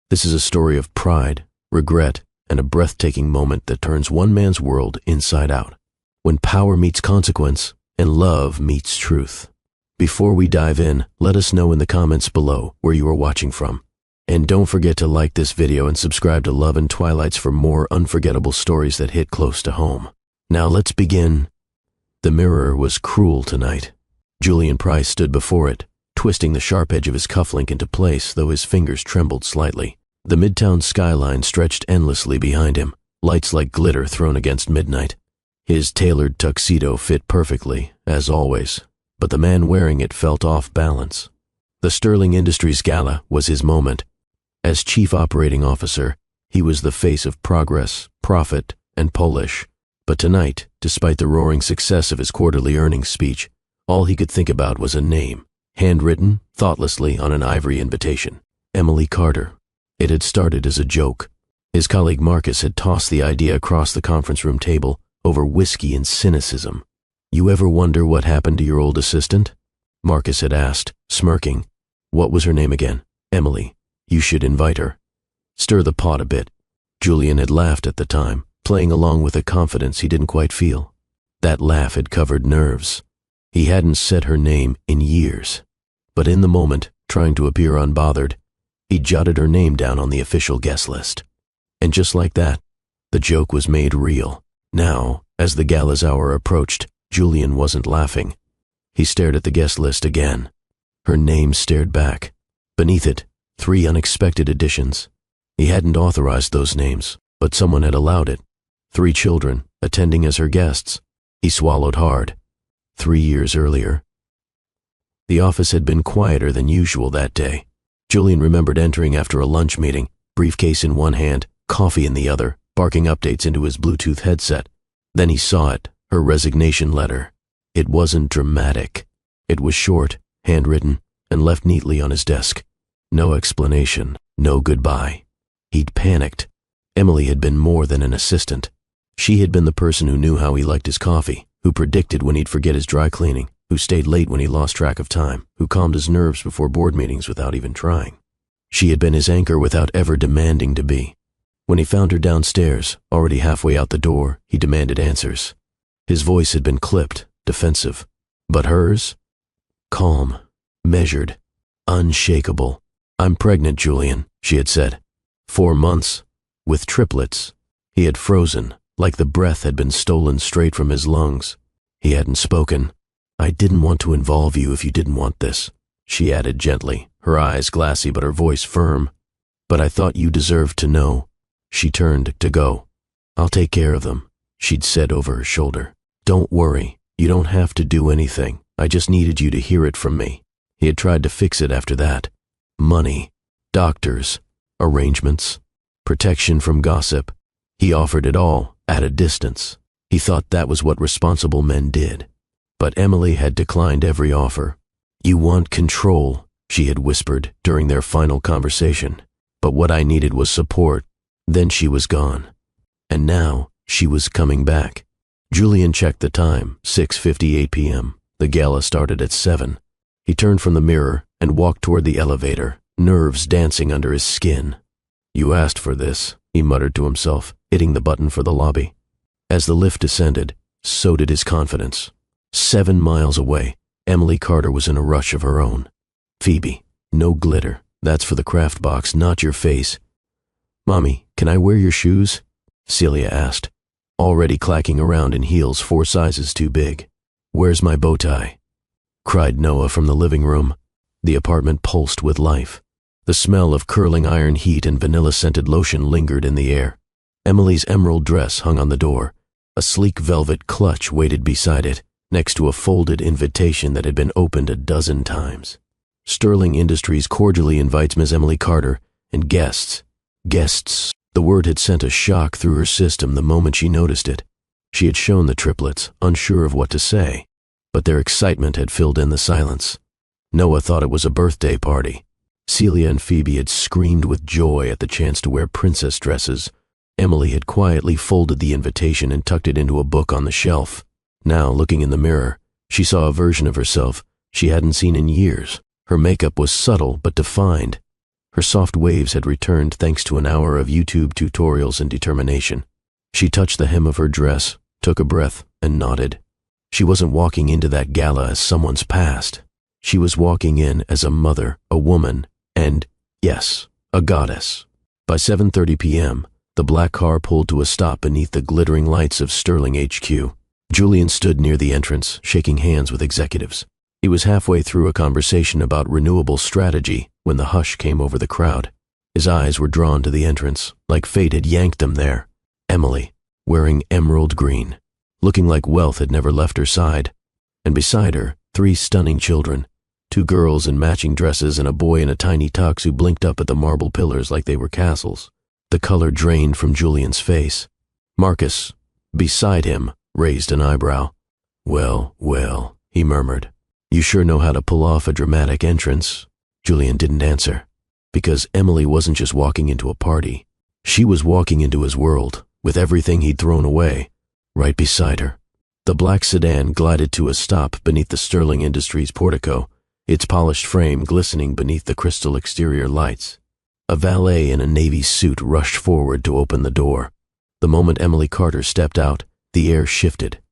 This is a story of pride, regret, and a breathtaking moment that turns one man's world inside out. When power meets consequence and love meets truth. Before we dive in, let us know in the comments below where you are watching from. And don't forget to like this video and subscribe to Love and Twilights for more unforgettable stories that hit close to home. Now let's begin. The mirror was cruel tonight. Julian Price stood before it, twisting the sharp edge of his cufflink into place, though his fingers trembled slightly. The midtown skyline stretched endlessly behind him, lights like glitter thrown against midnight. His tailored tuxedo fit perfectly, as always, but the man wearing it felt off balance. The Sterling Industries Gala was his moment. As chief operating officer, he was the face of progress, profit, and polish. But tonight, despite the roaring success of his quarterly earnings speech, all he could think about was a name, handwritten thoughtlessly on an ivory invitation. Emily Carter. It had started as a joke. His colleague Marcus had tossed the idea across the conference room table over whiskey and cynicism. "You ever wonder what happened to your old assistant?" Marcus had asked, smirking. "What was her name again?" "Emily. You should invite her. Stir the pot a bit." Julian had laughed at the time, playing along with a confidence he didn't quite feel. That laugh had covered nerves. He hadn't said her name in years. But in the moment, trying to appear unbothered, he jotted her name down on the official guest list. And just like that, the joke was made real. Now, as the gala's hour approached, Julian wasn't laughing. He stared at the guest list again. Her name stared back. Beneath it, 3 unexpected additions. He hadn't authorized those names, but someone had allowed it. 3 children, attending as her guests. He swallowed hard. 3 years earlier. The office had been quieter than usual that day. Julian remembered entering after a lunch meeting, briefcase in one hand, coffee in the other, barking updates into his Bluetooth headset. Then he saw it, her resignation letter. It wasn't dramatic. It was short, handwritten, and left neatly on his desk. No explanation, no goodbye. He'd panicked. Emily had been more than an assistant. She had been the person who knew how he liked his coffee, who predicted when he'd forget his dry cleaning, who stayed late when he lost track of time, who calmed his nerves before board meetings without even trying. She had been his anchor without ever demanding to be. When he found her downstairs, already halfway out the door, he demanded answers. His voice had been clipped, defensive. But hers? Calm, measured, unshakable. "I'm pregnant, Julian," she had said. 4 months, with triplets. He had frozen, like the breath had been stolen straight from his lungs. He hadn't spoken. "I didn't want to involve you if you didn't want this," she added gently, her eyes glassy but her voice firm. "But I thought you deserved to know." She turned to go. "I'll take care of them," she'd said over her shoulder. "Don't worry, you don't have to do anything. I just needed you to hear it from me." He had tried to fix it after that. Money, doctors, arrangements, protection from gossip. He offered it all, at a distance. He thought that was what responsible men did. But Emily had declined every offer. "You want control," she had whispered during their final conversation. "But what I needed was support." Then she was gone. And now she was coming back. Julian checked the time, 6:58 p.m. The gala started at 7. He turned from the mirror and walked toward the elevator, nerves dancing under his skin. "You asked for this," he muttered to himself, hitting the button for the lobby. As the lift descended, so did his confidence. 7 miles away, Emily Carter was in a rush of her own. "Phoebe, no glitter. That's for the craft box, not your face." "Mommy, can I wear your shoes?" Celia asked, already clacking around in heels 4 sizes too big. "Where's my bow tie?" cried Noah from the living room. The apartment pulsed with life. The smell of curling iron heat and vanilla-scented lotion lingered in the air. Emily's emerald dress hung on the door. A sleek velvet clutch waited beside it, next to a folded invitation that had been opened a dozen times. "Sterling Industries cordially invites Ms. Emily Carter and guests." Guests. The word had sent a shock through her system the moment she noticed it. She had shown the triplets, unsure of what to say, but their excitement had filled in the silence. Noah thought it was a birthday party. Celia and Phoebe had screamed with joy at the chance to wear princess dresses. Emily had quietly folded the invitation and tucked it into a book on the shelf. Now, looking in the mirror, she saw a version of herself she hadn't seen in years. Her makeup was subtle but defined. Her soft waves had returned thanks to an hour of YouTube tutorials and determination. She touched the hem of her dress, took a breath, and nodded. She wasn't walking into that gala as someone's past. She was walking in as a mother, a woman, and, yes, a goddess. By 7:30 p.m., the black car pulled to a stop beneath the glittering lights of Sterling HQ. Julian stood near the entrance, shaking hands with executives. He was halfway through a conversation about renewable strategy when the hush came over the crowd. His eyes were drawn to the entrance, like fate had yanked them there. Emily, wearing emerald green, looking like wealth had never left her side. And beside her, 3 stunning children, 2 girls in matching dresses and a boy in a tiny tux who blinked up at the marble pillars like they were castles. The color drained from Julian's face. Marcus, beside him, raised an eyebrow. Well, well, he murmured. You sure know how to pull off a dramatic entrance. Julian didn't answer, because Emily wasn't just walking into a party. She was walking into his world, with everything he'd thrown away, right beside her. The black sedan glided to a stop beneath the Sterling Industries portico, its polished frame glistening beneath the crystal exterior lights. A valet in a navy suit rushed forward to open the door. The moment Emily Carter stepped out, the air shifted.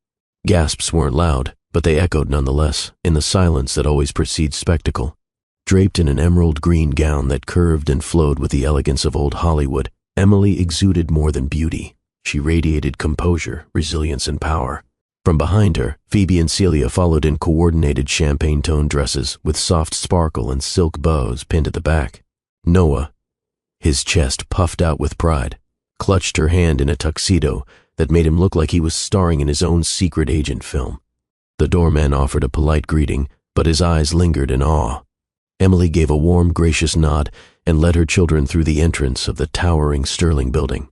Gasps weren't loud, but they echoed nonetheless, in the silence that always precedes spectacle. Draped in an emerald green gown that curved and flowed with the elegance of old Hollywood, Emily exuded more than beauty. She radiated composure, resilience, and power. From behind her, Phoebe and Celia followed in coordinated champagne-toned dresses with soft sparkle and silk bows pinned at the back. Noah, his chest puffed out with pride, clutched her hand in a tuxedo that made him look like he was starring in his own secret agent film. The doorman offered a polite greeting, but his eyes lingered in awe. Emily gave a warm, gracious nod and led her children through the entrance of the towering Sterling building.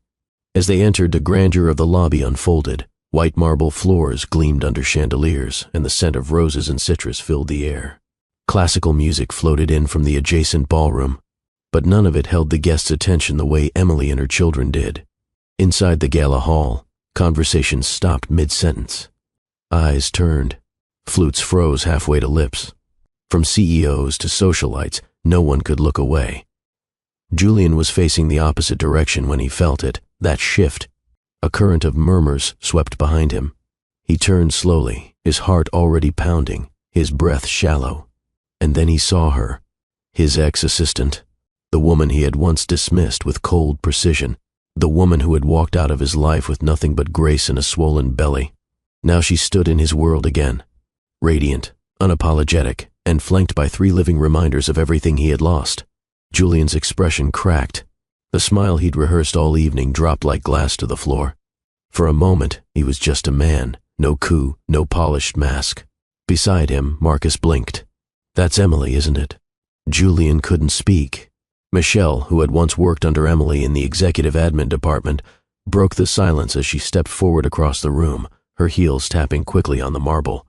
As they entered, the grandeur of the lobby unfolded. White marble floors gleamed under chandeliers, and the scent of roses and citrus filled the air. Classical music floated in from the adjacent ballroom, but none of it held the guests' attention the way Emily and her children did. Inside the gala hall, conversations stopped mid-sentence. Eyes turned. Flutes froze halfway to lips. From CEOs to socialites, no one could look away. Julian was facing the opposite direction when he felt it, that shift. A current of murmurs swept behind him. He turned slowly, his heart already pounding, his breath shallow. And then he saw her, his ex-assistant, the woman he had once dismissed with cold precision, the woman who had walked out of his life with nothing but grace and a swollen belly. Now she stood in his world again, radiant, unapologetic, and flanked by 3 living reminders of everything he had lost. Julian's expression cracked. The smile he'd rehearsed all evening dropped like glass to the floor. For a moment, he was just a man, no coup, no polished mask. Beside him, Marcus blinked. That's Emily, isn't it? Julian couldn't speak. Michelle, who had once worked under Emily in the executive admin department, broke the silence as she stepped forward across the room, her heels tapping quickly on the marble.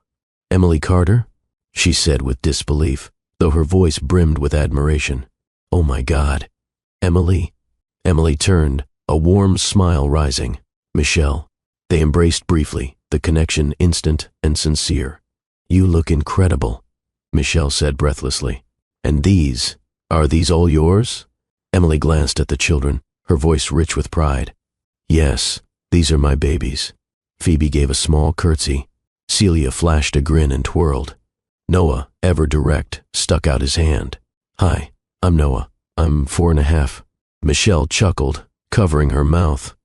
Emily Carter? She said with disbelief, though her voice brimmed with admiration. Oh my God. Emily? Emily turned, a warm smile rising. Michelle. They embraced briefly, the connection instant and sincere. You look incredible, Michelle said breathlessly. And are these all yours? Emily glanced at the children, her voice rich with pride. Yes, these are my babies. Phoebe gave a small curtsy. Celia flashed a grin and twirled. Noah, ever direct, stuck out his hand. Hi, I'm Noah. I'm 4.5. Michelle chuckled, covering her mouth.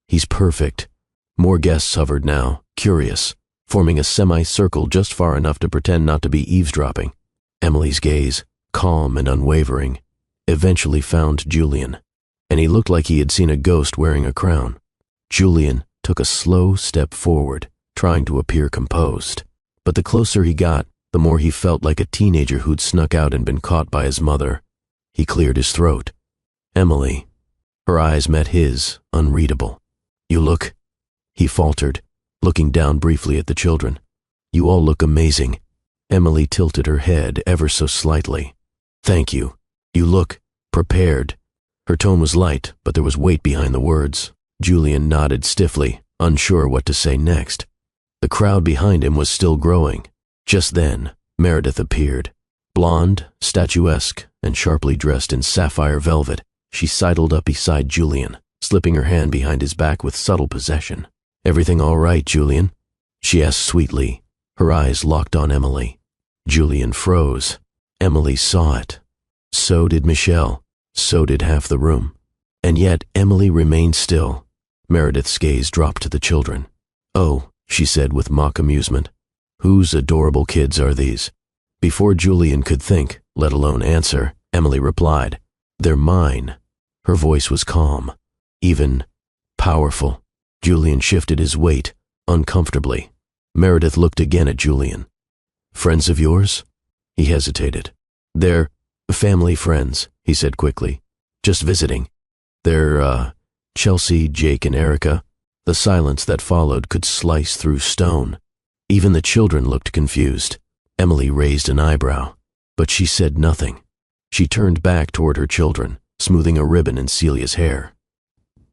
He's perfect. More guests hovered now, curious, forming a semicircle just far enough to pretend not to be eavesdropping. Emily's gaze, calm and unwavering, eventually found Julian, and he looked like he had seen a ghost wearing a crown. Julian took a slow step forward, trying to appear composed. But the closer he got, the more he felt like a teenager who'd snuck out and been caught by his mother. He cleared his throat. Emily. Her eyes met his, unreadable. You look... He faltered, looking down briefly at the children. You all look amazing. Emily tilted her head ever so slightly. Thank you. You look prepared. Her tone was light, but there was weight behind the words. Julian nodded stiffly, unsure what to say next. The crowd behind him was still growing. Just then, Meredith appeared. Blonde, statuesque, and sharply dressed in sapphire velvet, she sidled up beside Julian, slipping her hand behind his back with subtle possession. "Everything all right, Julian?" she asked sweetly, her eyes locked on Emily. Julian froze. Emily saw it. So did Michelle. So did half the room. And yet Emily remained still. Meredith's gaze dropped to the children. "Oh," she said with mock amusement. "Whose adorable kids are these?" Before Julian could think, let alone answer, Emily replied, "They're mine." Her voice was calm, even powerful. Julian shifted his weight, uncomfortably. Meredith looked again at Julian. "Friends of yours?" He hesitated. "They're family friends," he said quickly. "Just visiting. They're, Chelsea, Jake, and Erica." The silence that followed could slice through stone. Even the children looked confused. Emily raised an eyebrow, but she said nothing. She turned back toward her children, smoothing a ribbon in Celia's hair.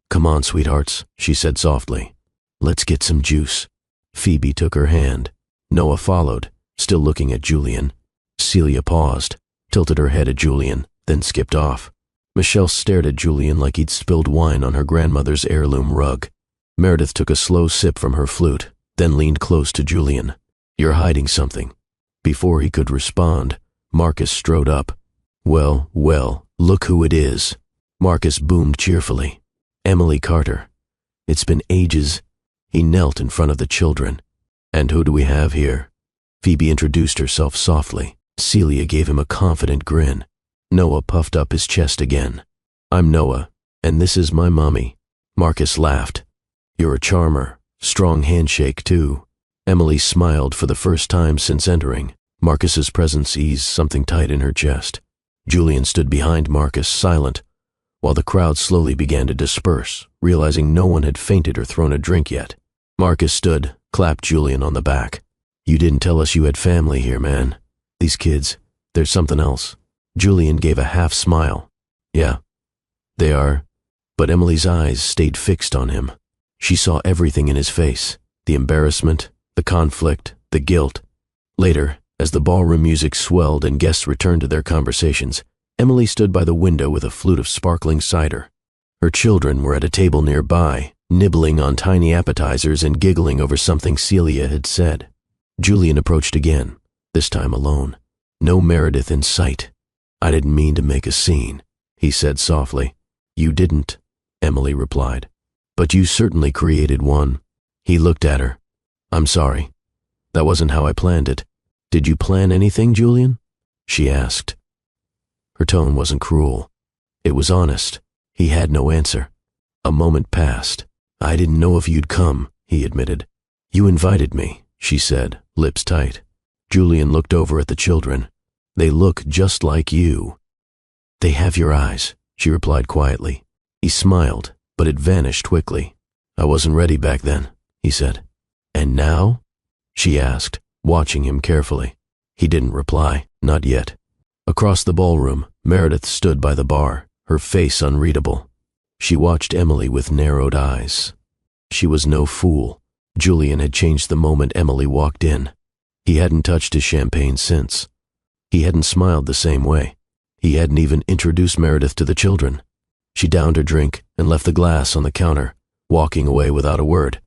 "Come on, sweethearts," she said softly. "Let's get some juice." Phoebe took her hand. Noah followed, still looking at Julian. Celia paused, tilted her head at Julian, then skipped off. Michelle stared at Julian like he'd spilled wine on her grandmother's heirloom rug. Meredith took a slow sip from her flute, then leaned close to Julian. "You're hiding something." Before he could respond, Marcus strode up. Well, look who it is." Marcus boomed cheerfully. "Emily Carter. It's been ages." He knelt in front of the children. "And who do we have here?" Phoebe introduced herself softly. Celia gave him a confident grin. Noah puffed up his chest again. "I'm Noah, and this is my mommy." Marcus laughed. "You're a charmer. Strong handshake, too." Emily smiled for the first time since entering. Marcus's presence eased something tight in her chest. Julian stood behind Marcus, silent, while the crowd slowly began to disperse, realizing no one had fainted or thrown a drink yet. Marcus stood, clapped Julian on the back. "You didn't tell us you had family here, man. These kids, there's something else." Julian gave a half smile. "Yeah, they are." But Emily's eyes stayed fixed on him. She saw everything in his face, the embarrassment, the conflict, the guilt. Later, as the ballroom music swelled and guests returned to their conversations, Emily stood by the window with a flute of sparkling cider. Her children were at a table nearby, nibbling on tiny appetizers and giggling over something Celia had said. Julian approached again, this time alone. No Meredith in sight. "I didn't mean to make a scene," he said softly. "You didn't," Emily replied. "But you certainly created one." He looked at her. "I'm sorry. That wasn't how I planned it." "Did you plan anything, Julian?" she asked. Her tone wasn't cruel. It was honest. He had no answer. A moment passed. "I didn't know if you'd come," he admitted. "You invited me," she said, lips tight. Julian looked over at the children. "They look just like you." "They have your eyes," she replied quietly. He smiled, but it vanished quickly. "I wasn't ready back then," he said. "And now?" she asked, watching him carefully. He didn't reply, not yet. Across the ballroom, Meredith stood by the bar, her face unreadable. She watched Emily with narrowed eyes. She was no fool. Julian had changed the moment Emily walked in. He hadn't touched his champagne since. He hadn't smiled the same way. He hadn't even introduced Meredith to the children. She downed her drink and left the glass on the counter, walking away without a word.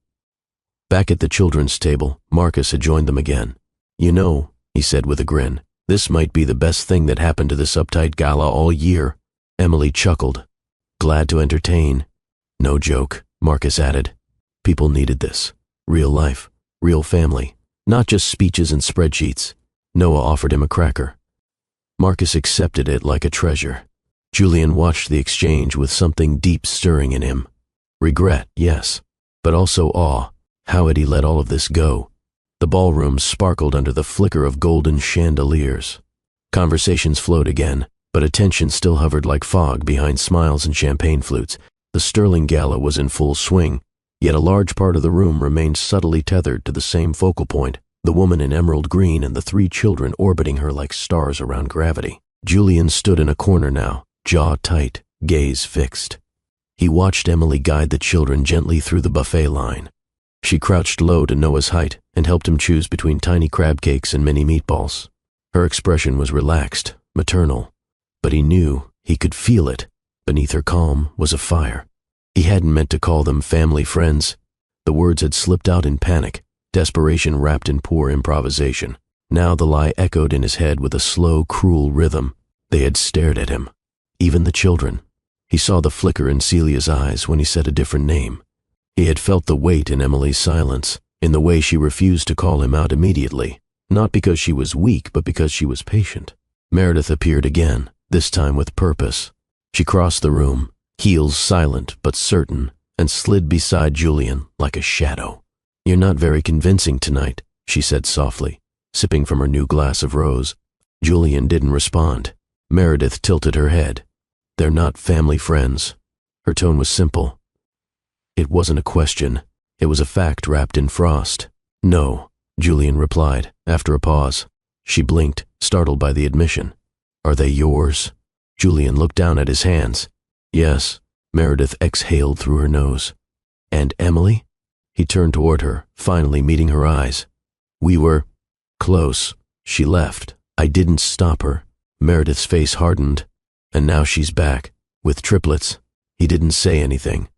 Back at the children's table, Marcus had joined them again. "You know," he said with a grin, "this might be the best thing that happened to this uptight gala all year." Emily chuckled. "Glad to entertain." "No joke," Marcus added. "People needed this. Real life, real family, not just speeches and spreadsheets." Noah offered him a cracker. Marcus accepted it like a treasure. Julian watched the exchange with something deep stirring in him. Regret, yes, but also awe. How had he let all of this go? The ballroom sparkled under the flicker of golden chandeliers. Conversations flowed again, but attention still hovered like fog behind smiles and champagne flutes. The Sterling Gala was in full swing, yet a large part of the room remained subtly tethered to the same focal point, the woman in emerald green and the three children orbiting her like stars around gravity. Julian stood in a corner now, jaw tight, gaze fixed. He watched Emily guide the children gently through the buffet line. She crouched low to Noah's height and helped him choose between tiny crab cakes and mini meatballs. Her expression was relaxed, maternal, but he knew, he could feel it. Beneath her calm was a fire. He hadn't meant to call them family friends. The words had slipped out in panic, desperation wrapped in poor improvisation. Now the lie echoed in his head with a slow, cruel rhythm. They had stared at him. Even the children. He saw the flicker in Celia's eyes when he said a different name. He had felt the weight in Emily's silence, in the way she refused to call him out immediately, not because she was weak, but because she was patient. Meredith appeared again, this time with purpose. She crossed the room, heels silent but certain, and slid beside Julian like a shadow. "You're not very convincing tonight," she said softly, sipping from her new glass of rose. Julian didn't respond. Meredith tilted her head. "They're not family friends." Her tone was simple. It wasn't a question. It was a fact wrapped in frost. "No," Julian replied, after a pause. She blinked, startled by the admission. "Are they yours?" Julian looked down at his hands. "Yes," Meredith exhaled through her nose. "And Emily?" He turned toward her, finally meeting her eyes. "We were close. She left. I didn't stop her." Meredith's face hardened. "And now she's back, with triplets." He didn't say anything.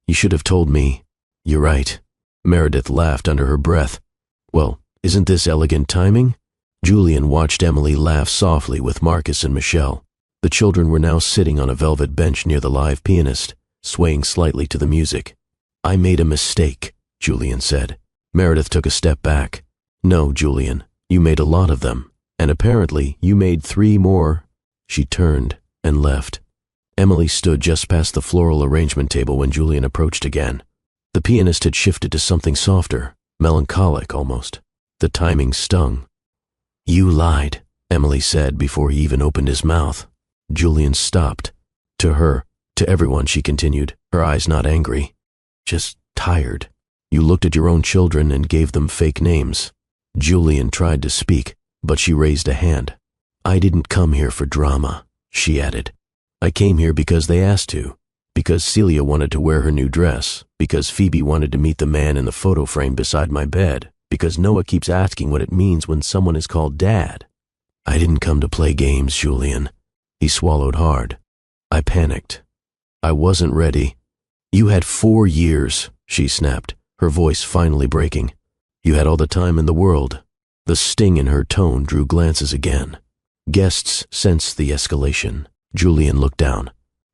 "You should have told me." "You're right." Meredith laughed under her breath. "Well, isn't this elegant timing?" Julian watched Emily laugh softly with Marcus and Michelle. The children were now sitting on a velvet bench near the live pianist, swaying slightly to the music. "I made a mistake," Julian said. Meredith took a step back. "No, Julian, you made a lot of them, and apparently you made 3 more." She turned and left. Emily stood just past the floral arrangement table when Julian approached again. The pianist had shifted to something softer, melancholic almost. The timing stung. "You lied," Emily said before he even opened his mouth. Julian stopped. To her, to everyone, she continued, her eyes not angry, just tired. "You looked at your own children and gave them fake names." Julian tried to speak, but she raised a hand. "I didn't come here for drama," she added. "I came here because they asked to, because Celia wanted to wear her new dress, because Phoebe wanted to meet the man in the photo frame beside my bed, because Noah keeps asking what it means when someone is called Dad. I didn't come to play games, Julian." He swallowed hard. "I panicked. I wasn't ready." "You had 4 years," she snapped, her voice finally breaking. "You had all the time in the world." The sting in her tone drew glances again. Guests sensed the escalation. Julian looked down.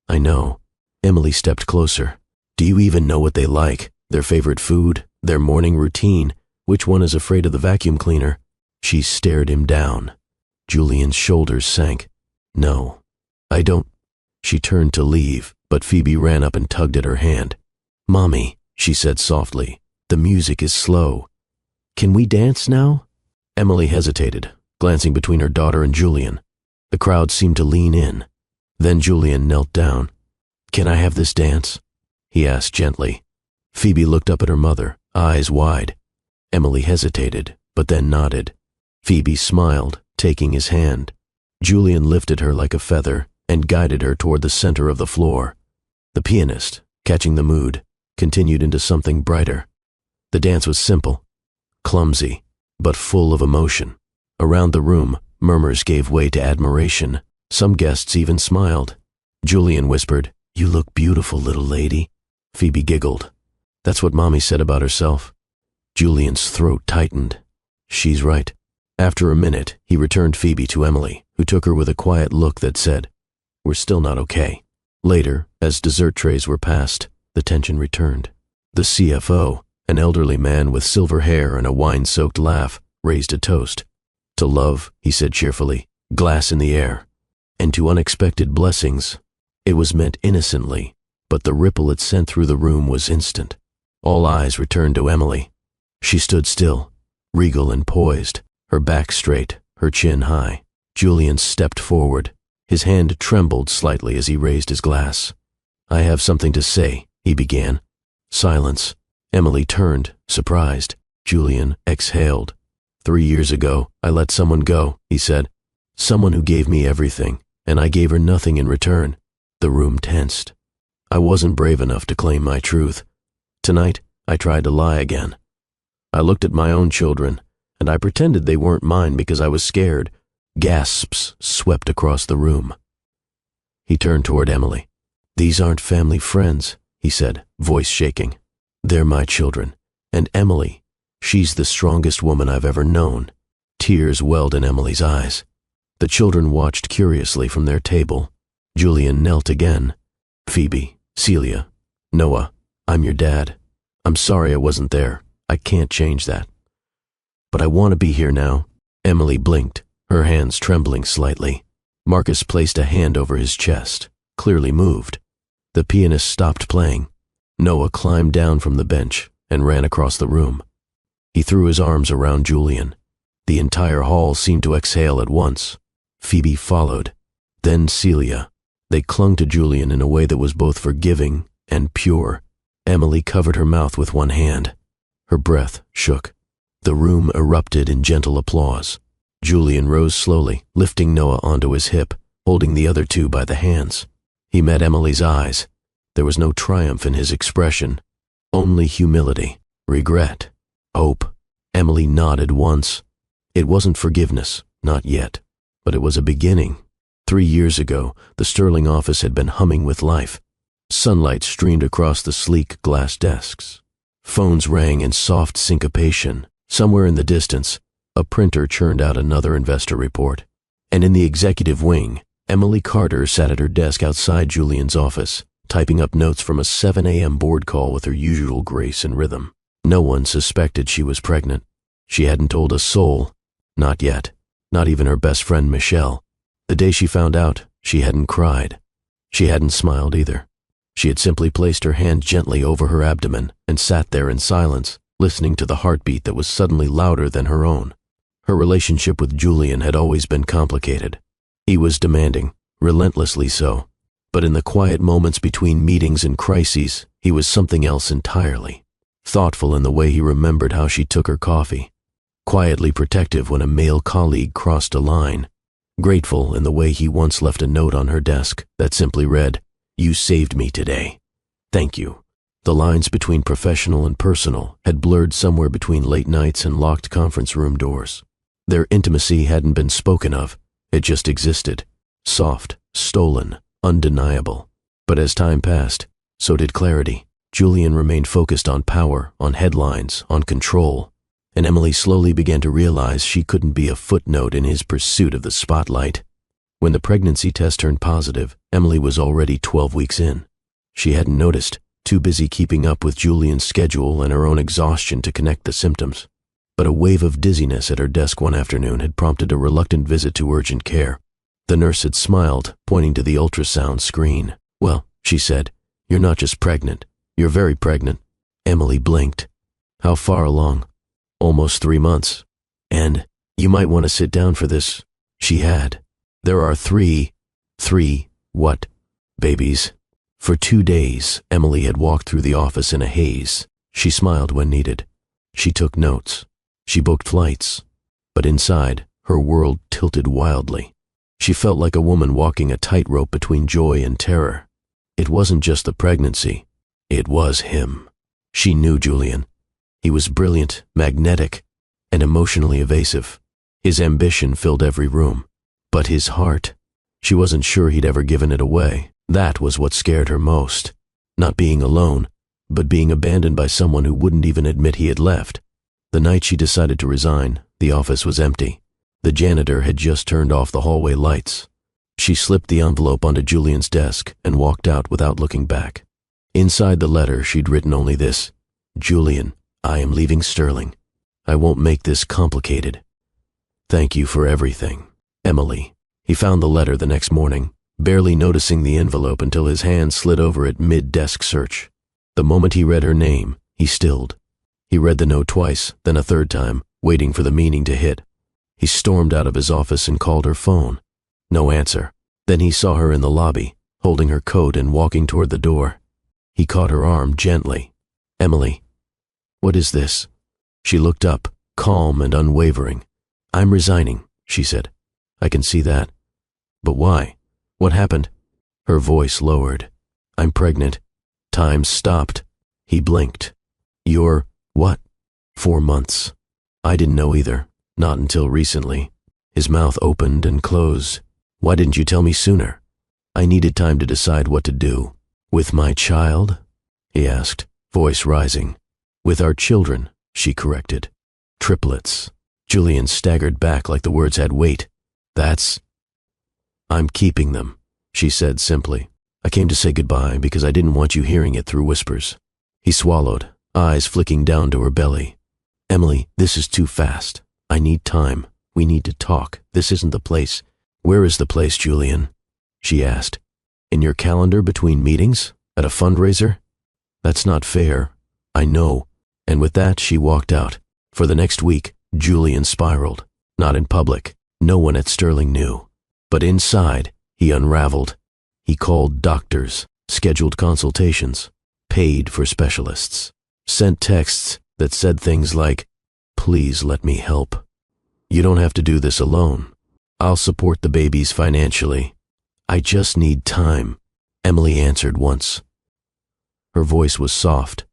"I know." Emily stepped closer. "Do you even know what they like? Their favorite food? Their morning routine? Which one is afraid of the vacuum cleaner?" She stared him down. Julian's shoulders sank. "No, I don't." She turned to leave, but Phoebe ran up and tugged at her hand. "Mommy," she said softly, "the music is slow. Can we dance now?" Emily hesitated, glancing between her daughter and Julian. The crowd seemed to lean in. Then Julian knelt down. "Can I have this dance?" he asked gently. Phoebe looked up at her mother, eyes wide. Emily hesitated, but then nodded. Phoebe smiled, taking his hand. Julian lifted her like a feather and guided her toward the center of the floor. The pianist, catching the mood, continued into something brighter. The dance was simple, clumsy, but full of emotion. Around the room, murmurs gave way to admiration. Some guests even smiled. Julian whispered, "You look beautiful, little lady." Phoebe giggled. "That's what Mommy said about herself." Julian's throat tightened. "She's right." After a minute, he returned Phoebe to Emily, who took her with a quiet look that said, "We're still not okay." Later, as dessert trays were passed, the tension returned. The CFO, an elderly man with silver hair and a wine-soaked laugh, raised a toast. "To love," he said cheerfully, glass in the air, "and to unexpected blessings." It was meant innocently, but the ripple it sent through the room was instant. All eyes returned to Emily. She stood still, regal and poised, her back straight, her chin high. Julian stepped forward. His hand trembled slightly as he raised his glass. "I have something to say," he began. Silence. Emily turned, surprised. Julian exhaled. "3 years ago, I let someone go," he said. "Someone who gave me everything, and I gave her nothing in return." The room tensed. I wasn't brave enough to claim my truth. Tonight, I tried to lie again. I looked at my own children, and I pretended they weren't mine because I was scared, Gasps swept across the room. He turned toward Emily. "These aren't family friends," he said, voice shaking. "They're my children. And Emily, she's the strongest woman I've ever known." Tears welled in Emily's eyes. The children watched curiously from their table. Julian knelt again. "Phoebe, Celia, Noah, I'm your dad. I'm sorry I wasn't there. I can't change that. But I want to be here now." Emily blinked, her hands trembling slightly. Marcus placed a hand over his chest, clearly moved. The pianist stopped playing. Noah climbed down from the bench and ran across the room. He threw his arms around Julian. The entire hall seemed to exhale at once. Phoebe followed, then Celia. They clung to Julian in a way that was both forgiving and pure. Emily covered her mouth with one hand. Her breath shook. The room erupted in gentle applause. Julian rose slowly, lifting Noah onto his hip, holding the other two by the hands. He met Emily's eyes. There was no triumph in his expression, only humility, regret, hope. Emily nodded once. It wasn't forgiveness, not yet, but it was a beginning. 3 years ago, the Sterling office had been humming with life. Sunlight streamed across the sleek glass desks. Phones rang in soft syncopation. Somewhere in the distance, a printer churned out another investor report. And in the executive wing, Emily Carter sat at her desk outside Julian's office, typing up notes from a 7 a.m. board call with her usual grace and rhythm. No one suspected she was pregnant. She hadn't told a soul. Not yet. Not even her best friend Michelle. The day she found out, she hadn't cried. She hadn't smiled either. She had simply placed her hand gently over her abdomen and sat there in silence, listening to the heartbeat that was suddenly louder than her own. Her relationship with Julian had always been complicated. He was demanding, relentlessly so. But in the quiet moments between meetings and crises, he was something else entirely. Thoughtful in the way he remembered how she took her coffee. Quietly protective when a male colleague crossed a line. Grateful in the way he once left a note on her desk that simply read, "You saved me today. Thank you." The lines between professional and personal had blurred somewhere between late nights and locked conference room doors. Their intimacy hadn't been spoken of. It just existed. Soft, stolen, undeniable. But as time passed, so did clarity. Julian remained focused on power, on headlines, on control. And Emily slowly began to realize she couldn't be a footnote in his pursuit of the spotlight. When the pregnancy test turned positive, Emily was already 12 weeks in. She hadn't noticed, too busy keeping up with Julian's schedule and her own exhaustion to connect the symptoms. But a wave of dizziness at her desk one afternoon had prompted a reluctant visit to urgent care. The nurse had smiled, pointing to the ultrasound screen. "Well," she said, "you're not just pregnant. You're very pregnant." Emily blinked. "How far along?" "Almost 3 months. And you might want to sit down for this." She had. "There are three what? Babies." For 2 days, Emily had walked through the office in a haze. She smiled when needed. She took notes. She booked flights. But inside, her world tilted wildly. She felt like a woman walking a tightrope between joy and terror. It wasn't just the pregnancy. It was him. She knew Julian. He was brilliant, magnetic, and emotionally evasive. His ambition filled every room. But his heart, she wasn't sure he'd ever given it away. That was what scared her most. Not being alone, but being abandoned by someone who wouldn't even admit he had left. The night she decided to resign, the office was empty. The janitor had just turned off the hallway lights. She slipped the envelope onto Julian's desk and walked out without looking back. Inside the letter, she'd written only this: "Julian, I am leaving Sterling. I won't make this complicated. Thank you for everything. Emily." He found the letter the next morning, barely noticing the envelope until his hand slid over it mid-desk search. The moment he read her name, he stilled. He read the note twice, then a third time, waiting for the meaning to hit. He stormed out of his office and called her phone. No answer. Then he saw her in the lobby, holding her coat and walking toward the door. He caught her arm gently. "Emily, what is this?" She looked up, calm and unwavering. "I'm resigning," she said. "I can see that. But why? What happened?" Her voice lowered. "I'm pregnant." Time stopped. He blinked. "You're what?" 4 months. I didn't know either, not until recently. His mouth opened and closed. Why didn't you tell me sooner? I needed time to decide what to do. With my child? He asked, voice rising. With our children, she corrected. Triplets. Julian staggered back like the words had weight. I'm keeping them, she said simply. I came to say goodbye because I didn't want you hearing it through whispers. He swallowed, eyes flicking down to her belly. Emily, this is too fast. I need time. We need to talk. This isn't the place. Where is the place, Julian? She asked. In your calendar between meetings? At a fundraiser? That's not fair. I know. And with that, she walked out. For the next week, Julian spiraled. Not in public. No one at Sterling knew. But inside, he unraveled. He called doctors, scheduled consultations, paid for specialists, sent texts that said things like, "Please let me help. You don't have to do this alone. I'll support the babies financially. I just need time," Emily answered once. Her voice was soft.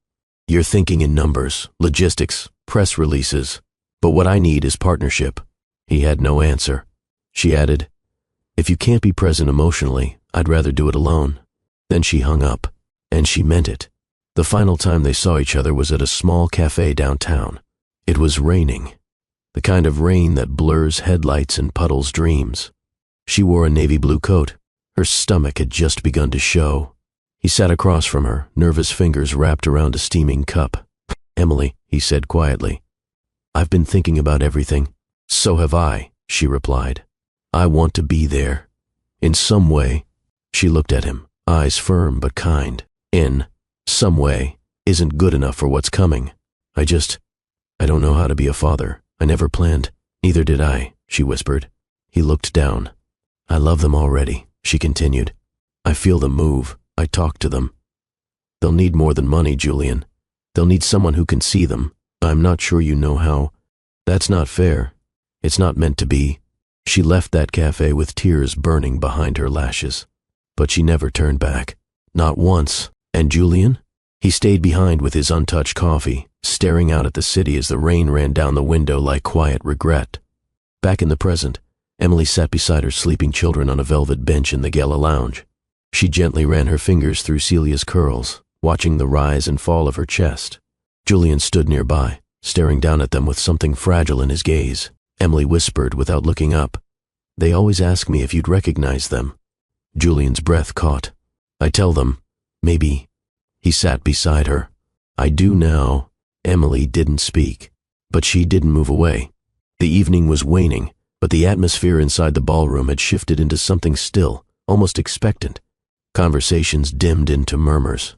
You're thinking in numbers, logistics, press releases. But what I need is partnership. He had no answer. She added, if you can't be present emotionally, I'd rather do it alone. Then she hung up, and she meant it. The final time they saw each other was at a small cafe downtown. It was raining, the kind of rain that blurs headlights and puddles dreams. She wore a navy blue coat. Her stomach had just begun to show. He sat across from her, nervous fingers wrapped around a steaming cup. Emily, he said quietly, I've been thinking about everything. So have I, she replied. I want to be there. In some way. She looked at him, eyes firm but kind. In some way isn't good enough for what's coming. I don't know how to be a father. I never planned. Neither did I, she whispered. He looked down. I love them already, she continued. I feel them move. I talk to them. They'll need more than money, Julian. They'll need someone who can see them. I'm not sure you know how. That's not fair. It's not meant to be. She left that cafe with tears burning behind her lashes. But she never turned back. Not once. And Julian? He stayed behind with his untouched coffee, staring out at the city as the rain ran down the window like quiet regret. Back in the present, Emily sat beside her sleeping children on a velvet bench in the gala lounge. She gently ran her fingers through Celia's curls, watching the rise and fall of her chest. Julian stood nearby, staring down at them with something fragile in his gaze. Emily whispered without looking up, They always ask me if you'd recognize them. Julian's breath caught. I tell them, maybe. He sat beside her. I do now. Emily didn't speak, but she didn't move away. The evening was waning, but the atmosphere inside the ballroom had shifted into something still, almost expectant. Conversations dimmed into murmurs.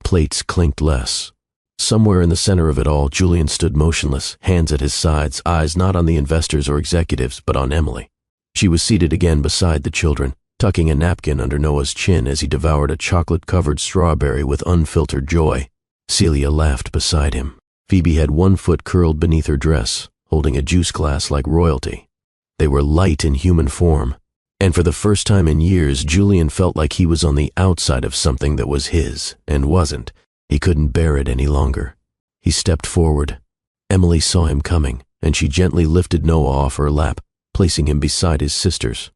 Plates clinked less. Somewhere in the center of it all, Julian stood motionless, hands at his sides, eyes not on the investors or executives, but on Emily. She was seated again beside the children, tucking a napkin under Noah's chin as he devoured a chocolate-covered strawberry with unfiltered joy. Celia laughed beside him. Phoebe had one foot curled beneath her dress, holding a juice glass like royalty. They were light in human form, and for the first time in years, Julian felt like he was on the outside of something that was his, and wasn't. He couldn't bear it any longer. He stepped forward. Emily saw him coming, and she gently lifted Noah off her lap, placing him beside his sisters.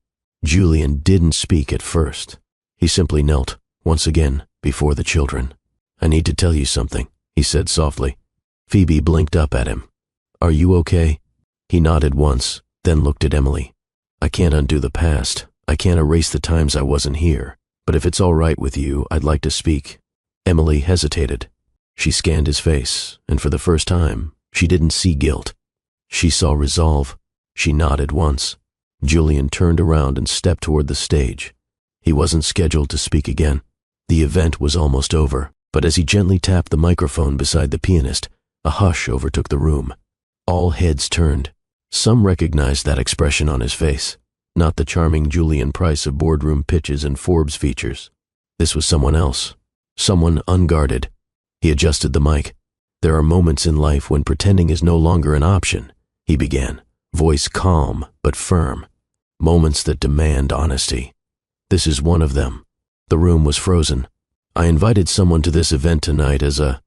Julian didn't speak at first. He simply knelt, once again, before the children. I need to tell you something, he said softly. Phoebe blinked up at him. Are you okay? He nodded once, then looked at Emily. I can't undo the past. I can't erase the times I wasn't here. But if it's all right with you, I'd like to speak. Emily hesitated. She scanned his face, and for the first time, she didn't see guilt. She saw resolve. She nodded once. Julian turned around and stepped toward the stage. He wasn't scheduled to speak again. The event was almost over, but as he gently tapped the microphone beside the pianist, a hush overtook the room. All heads turned. Some recognized that expression on his face, not the charming Julian Price of boardroom pitches and Forbes features. This was someone else. Someone unguarded. He adjusted the mic. There are moments in life when pretending is no longer an option, he began, voice calm but firm. Moments that demand honesty. This is one of them. The room was frozen. I invited someone to this event tonight as a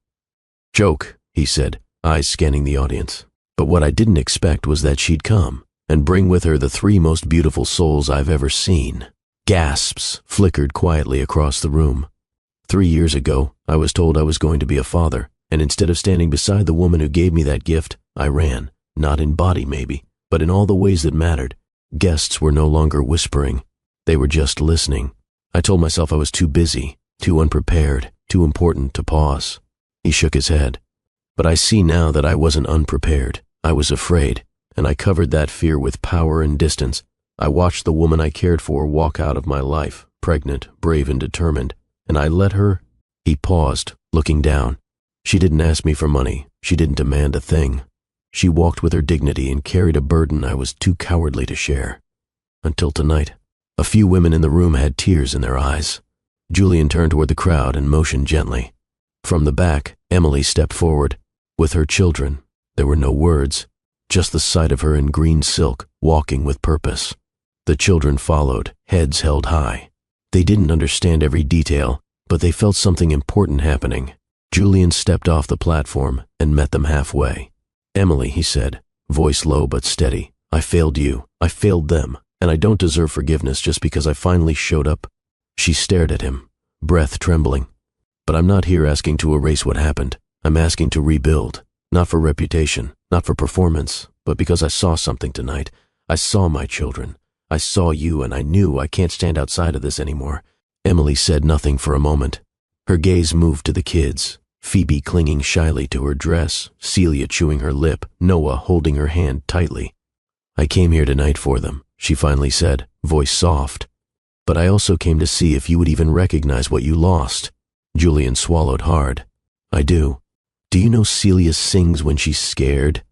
joke, he said, eyes scanning the audience. But what I didn't expect was that she'd come. and bring with her the three most beautiful souls I've ever seen. Gasps flickered quietly across the room. 3 years ago, I was told I was going to be a father, and instead of standing beside the woman who gave me that gift, I ran, not in body maybe, but in all the ways that mattered. Guests were no longer whispering. They were just listening. I told myself I was too busy, too unprepared, too important to pause. He shook his head. But I see now that I wasn't unprepared. I was afraid, and I covered that fear with power and distance. I watched the woman I cared for walk out of my life, pregnant, brave, and determined, and I let her. He paused, looking down. She didn't ask me for money. She didn't demand a thing. She walked with her dignity and carried a burden I was too cowardly to share. Until tonight. A few women in the room had tears in their eyes. Julian turned toward the crowd and motioned gently. From the back, Emily stepped forward. With her children, there were no words, just the sight of her in green silk, walking with purpose. The children followed, heads held high. They didn't understand every detail, but they felt something important happening. Julian stepped off the platform and met them halfway. "Emily," he said, voice low but steady, "I failed you, I failed them, and I don't deserve forgiveness just because I finally showed up." She stared at him, breath trembling. "But I'm not here asking to erase what happened. I'm asking to rebuild, not for reputation, not for performance, but because I saw something tonight. I saw my children. I saw you, and I knew I can't stand outside of this anymore." Emily said nothing for a moment. Her gaze moved to the kids, Phoebe clinging shyly to her dress, Celia chewing her lip, Noah holding her hand tightly. "I came here tonight for them," she finally said, voice soft. "But I also came to see if you would even recognize what you lost." Julian swallowed hard. "I do. Do you know Celia sings when she's scared?"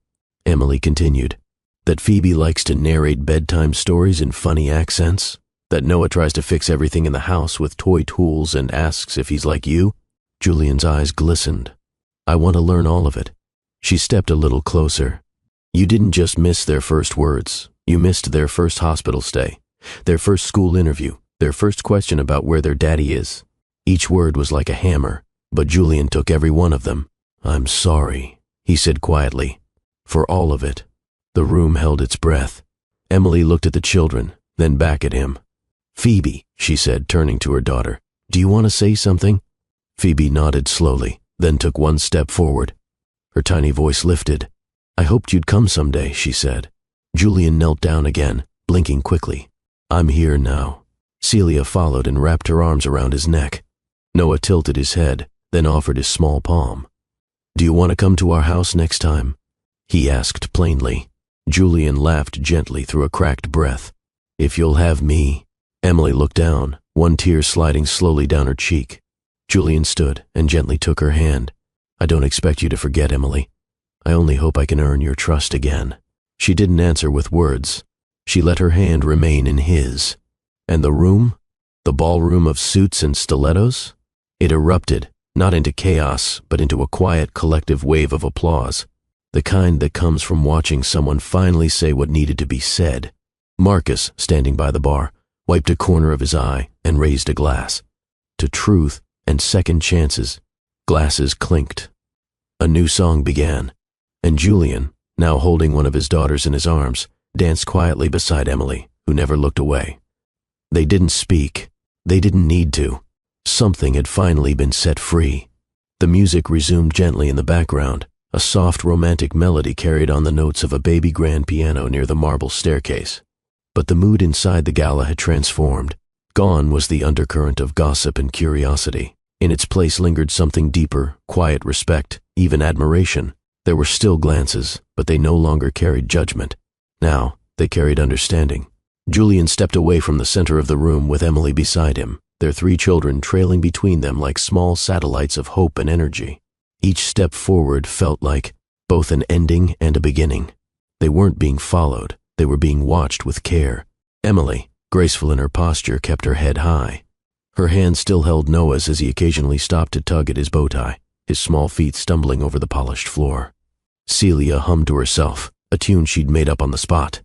Emily continued. "That Phoebe likes to narrate bedtime stories in funny accents? That Noah tries to fix everything in the house with toy tools and asks if he's like you?" Julian's eyes glistened. "I want to learn all of it." She stepped a little closer. "You didn't just miss their first words. You missed their first hospital stay, their first school interview, their first question about where their daddy is." Each word was like a hammer, but Julian took every one of them. "I'm sorry," he said quietly, "for all of it." The room held its breath. Emily looked at the children, then back at him. "Phoebe," she said, turning to her daughter, "do you want to say something?" Phoebe nodded slowly, then took one step forward. Her tiny voice lifted. "I hoped you'd come someday," she said. Julian knelt down again, blinking quickly. "I'm here now." Celia followed and wrapped her arms around his neck. Noah tilted his head, then offered his small palm. "Do you want to come to our house next time?" he asked plainly. Julian laughed gently through a cracked breath. "If you'll have me." Emily looked down, one tear sliding slowly down her cheek. Julian stood and gently took her hand. "I don't expect you to forget, Emily. I only hope I can earn your trust again." She didn't answer with words. She let her hand remain in his. And the room? The ballroom of suits and stilettos? It erupted, not into chaos, but into a quiet collective wave of applause. The kind that comes from watching someone finally say what needed to be said. Marcus, standing by the bar, wiped a corner of his eye and raised a glass. To truth and second chances. Glasses clinked. A new song began, and Julian, now holding one of his daughters in his arms, danced quietly beside Emily, who never looked away. They didn't speak. They didn't need to. Something had finally been set free. The music resumed gently in the background. A soft romantic melody carried on the notes of a baby grand piano near the marble staircase. But the mood inside the gala had transformed. Gone was the undercurrent of gossip and curiosity. In its place lingered something deeper, quiet respect, even admiration. There were still glances, but they no longer carried judgment. Now, they carried understanding. Julian stepped away from the center of the room with Emily beside him, their 3 children trailing between them like small satellites of hope and energy. Each step forward felt like both an ending and a beginning. They weren't being followed, they were being watched with care. Emily, graceful in her posture, kept her head high. Her hand still held Noah's as he occasionally stopped to tug at his bow tie, his small feet stumbling over the polished floor. Celia hummed to herself, a tune she'd made up on the spot.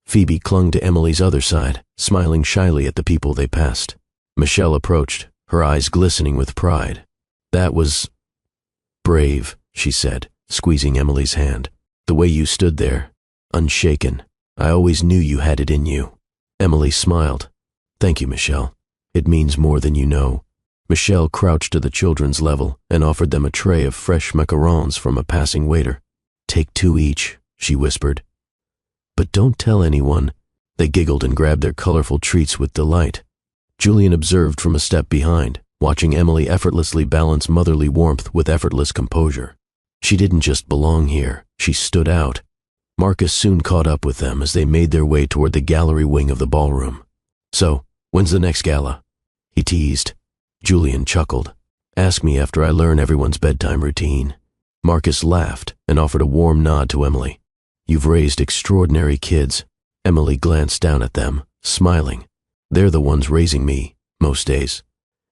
Phoebe clung to Emily's other side, smiling shyly at the people they passed. Michelle approached, her eyes glistening with pride. "That was brave," she said, squeezing Emily's hand. "The way you stood there, unshaken." I always knew you had it in you. Emily smiled. Thank you, Michelle. It means more than you know. Michelle crouched to the children's level and offered them a tray of fresh macarons from a passing waiter. Take 2 each, she whispered. But don't tell anyone. They giggled and grabbed their colorful treats with delight. Julian observed from a step behind, watching Emily effortlessly balance motherly warmth with effortless composure. She didn't just belong here, she stood out. Marcus soon caught up with them as they made their way toward the gallery wing of the ballroom. So, when's the next gala? He teased. Julian chuckled. Ask me after I learn everyone's bedtime routine. Marcus laughed and offered a warm nod to Emily. You've raised extraordinary kids. Emily glanced down at them, smiling. They're the ones raising me, most days.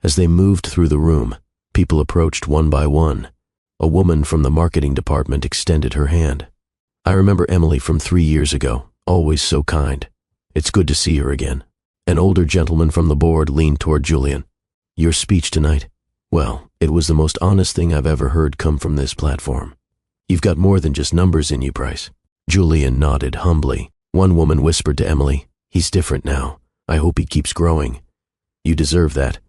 As they moved through the room, people approached one by one. A woman from the marketing department extended her hand. I remember Emily from 3 years ago, always so kind. It's good to see her again. An older gentleman from the board leaned toward Julian. Your speech tonight? Well, it was the most honest thing I've ever heard come from this platform. You've got more than just numbers in you, Price. Julian nodded humbly. One woman whispered to Emily, he's different now. I hope he keeps growing. You deserve that.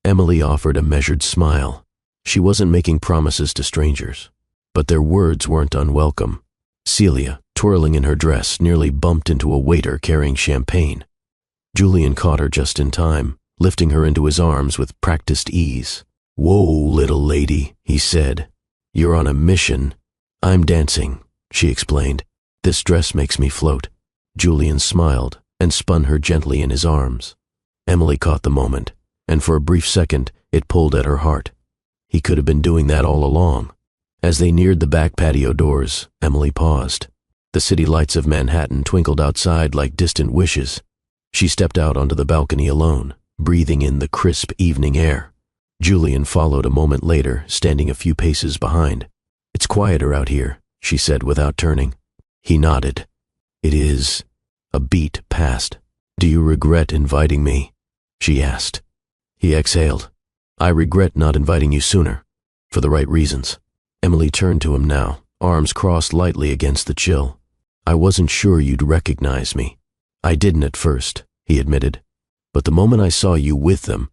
Emily offered a measured smile. She wasn't making promises to strangers, but their words weren't unwelcome. Celia, twirling in her dress, nearly bumped into a waiter carrying champagne. Julian caught her just in time, lifting her into his arms with practiced ease. Whoa, little lady, he said. You're on a mission. I'm dancing, she explained. This dress makes me float. Julian smiled and spun her gently in his arms. Emily caught the moment, and for a brief second, it pulled at her heart. He could have been doing that all along. As they neared the back patio doors, Emily paused. The city lights of Manhattan twinkled outside like distant wishes. She stepped out onto the balcony alone, breathing in the crisp evening air. Julian followed a moment later, standing a few paces behind. It's quieter out here, she said without turning. He nodded. It is. A beat passed. Do you regret inviting me? She asked. He exhaled. I regret not inviting you sooner, for the right reasons. Emily turned to him now, arms crossed lightly against the chill. I wasn't sure you'd recognize me. I didn't at first, he admitted. But the moment I saw you with them,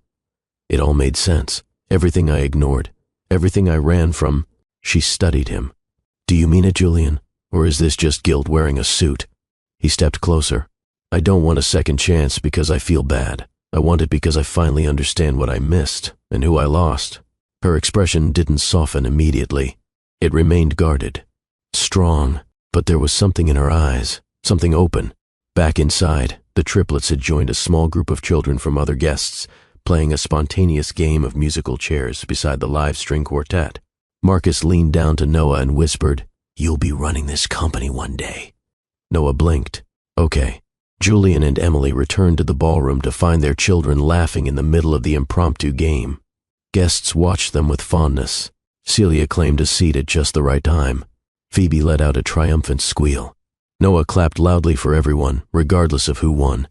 it all made sense. Everything I ignored, everything I ran from. She studied him. Do you mean it, Julian? Or is this just guilt wearing a suit? He stepped closer. I don't want a second chance because I feel bad. I want it because I finally understand what I missed and who I lost. Her expression didn't soften immediately. It remained guarded, strong, but there was something in her eyes, something open. Back inside, the triplets had joined a small group of children from other guests, playing a spontaneous game of musical chairs beside the live string quartet. Marcus leaned down to Noah and whispered, You'll be running this company one day. Noah blinked. Okay. Julian and Emily returned to the ballroom to find their children laughing in the middle of the impromptu game. Guests watched them with fondness. Celia claimed a seat at just the right time. Phoebe let out a triumphant squeal. Noah clapped loudly for everyone, regardless of who won.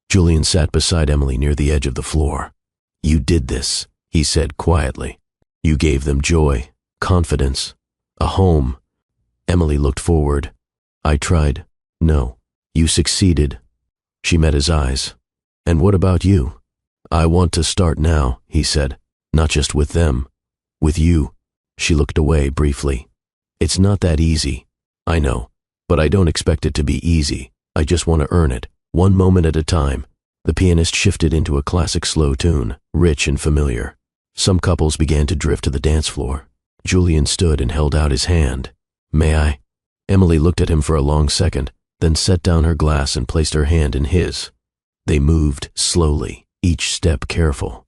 Julian sat beside Emily near the edge of the floor. You did this, he said quietly. You gave them joy, confidence, a home. Emily looked forward. I tried. No. You succeeded. She met his eyes. And what about you? I want to start now, he said. Not just with them. With you. She looked away briefly. It's not that easy. I know. But I don't expect it to be easy. I just want to earn it, one moment at a time. The pianist shifted into a classic slow tune, rich and familiar. Some couples began to drift to the dance floor. Julian stood and held out his hand. May I? Emily looked at him for a long second, then set down her glass and placed her hand in his. They moved slowly, each step careful.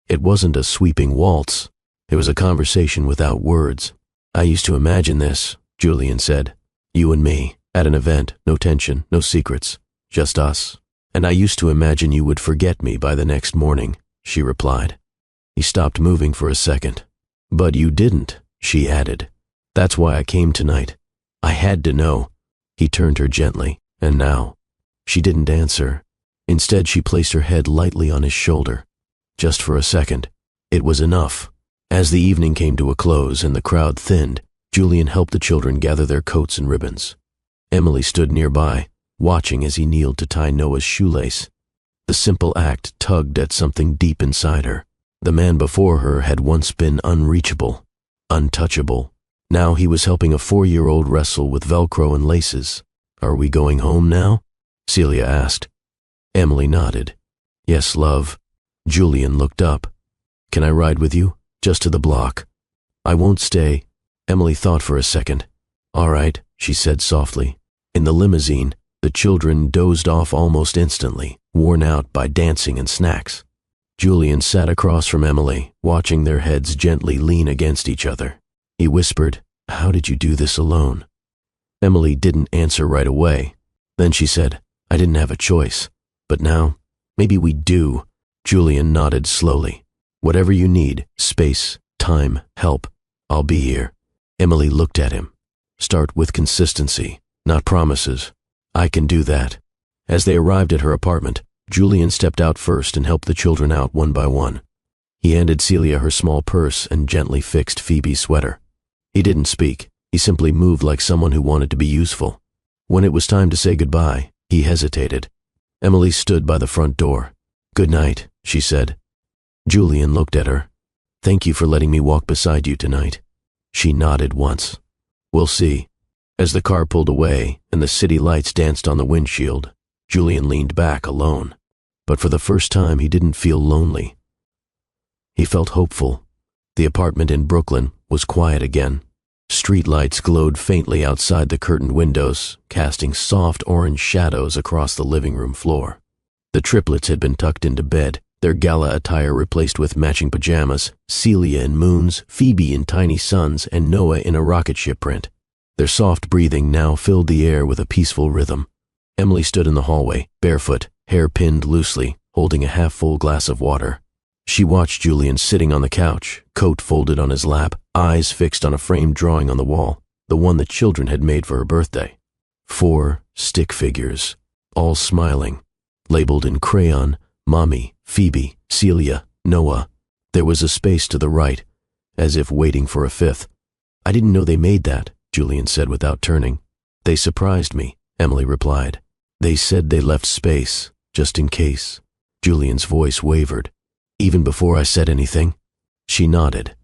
It wasn't a sweeping waltz. It was a conversation without words. I used to imagine this, Julian said. You and me, at an event, no tension, no secrets, just us. And I used to imagine you would forget me by the next morning, she replied. He stopped moving for a second. But you didn't, she added. That's why I came tonight. I had to know. He turned her gently, and now. She didn't answer. Instead, she placed her head lightly on his shoulder. Just for a second. It was enough. As the evening came to a close and the crowd thinned, Julian helped the children gather their coats and ribbons. Emily stood nearby, watching as he kneeled to tie Noah's shoelace. The simple act tugged at something deep inside her. The man before her had once been unreachable, untouchable. Now he was helping a 4-year-old wrestle with Velcro and laces. "Are we going home now?" Celia asked. Emily nodded. "Yes, love." Julian looked up. "Can I ride with you? Just to the block." "I won't stay." Emily thought for a second. "All right," she said softly. In the limousine, the children dozed off almost instantly, worn out by dancing and snacks. Julian sat across from Emily, watching their heads gently lean against each other. He whispered, "How did you do this alone?" Emily didn't answer right away. Then she said, "I didn't have a choice. But now, maybe we do." Julian nodded slowly. "Whatever you need, space, time, help, I'll be here." Emily looked at him. "Start with consistency, not promises." "I can do that." As they arrived at her apartment, Julian stepped out first and helped the children out one by one. He handed Celia her small purse and gently fixed Phoebe's sweater. He didn't speak. He simply moved like someone who wanted to be useful. When it was time to say goodbye, he hesitated. Emily stood by the front door. "Good night," she said. Julian looked at her. "Thank you for letting me walk beside you tonight." She nodded once. "We'll see." As the car pulled away and the city lights danced on the windshield, Julian leaned back alone. But for the first time, he didn't feel lonely. He felt hopeful. The apartment in Brooklyn was quiet again. Street lights glowed faintly outside the curtained windows, casting soft orange shadows across the living room floor. The triplets had been tucked into bed, their gala attire replaced with matching pajamas, Celia in moons, Phoebe in tiny suns, and Noah in a rocket ship print. Their soft breathing now filled the air with a peaceful rhythm. Emily stood in the hallway, barefoot, hair pinned loosely, holding a half-full glass of water. She watched Julian sitting on the couch, coat folded on his lap, eyes fixed on a framed drawing on the wall, the one the children had made for her birthday. 4 stick figures, all smiling, labeled in crayon, Mommy, Phoebe, Celia, Noah. There was a space to the right, as if waiting for a 5th. "I didn't know they made that," Julian said without turning. "They surprised me," Emily replied. "They said they left space, just in case." Julian's voice wavered. "Even before I said anything?" She nodded.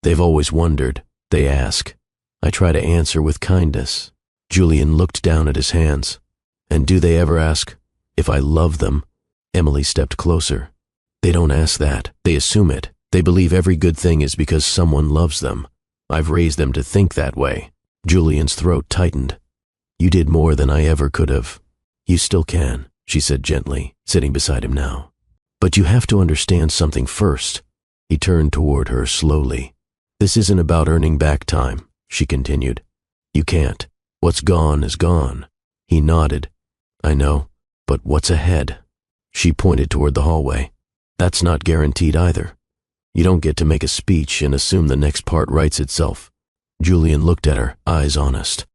"They've always wondered. They ask. I try to answer with kindness." Julian looked down at his hands. "And do they ever ask if I love them?" Emily stepped closer. "They don't ask that. They assume it. They believe every good thing is because someone loves them. I've raised them to think that way." Julian's throat tightened. "You did more than I ever could have." "You still can," she said gently, sitting beside him now. "But you have to understand something first." He turned toward her slowly. "This isn't about earning back time," she continued. "You can't. What's gone is gone." He nodded. "I know, but what's ahead?" She pointed toward the hallway. "That's not guaranteed either. You don't get to make a speech and assume the next part writes itself." Julian looked at her, eyes honest.